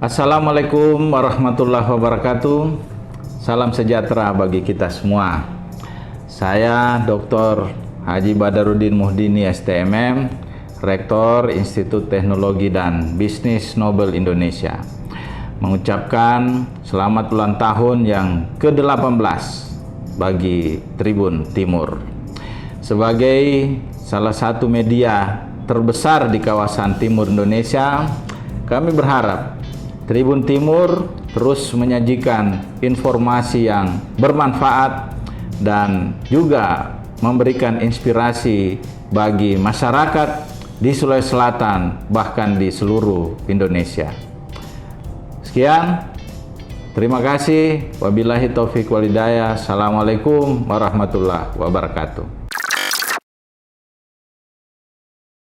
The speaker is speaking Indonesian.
Assalamualaikum warahmatullahi wabarakatuh. Salam sejahtera bagi kita semua. Saya Dr. Haji Badarudin Muhdini STMM, Rektor Institut Teknologi dan Bisnis Nobel Indonesia, mengucapkan selamat ulang tahun yang ke-18 bagi Tribun Timur. Sebagai salah satu media terbesar di kawasan Timur Indonesia, kami berharap Tribun Timur terus menyajikan informasi yang bermanfaat dan juga memberikan inspirasi bagi masyarakat di Sulawesi Selatan, bahkan di seluruh Indonesia. Sekian, terima kasih. Wabillahi taufiq walhidayah. Assalamualaikum warahmatullahi wabarakatuh.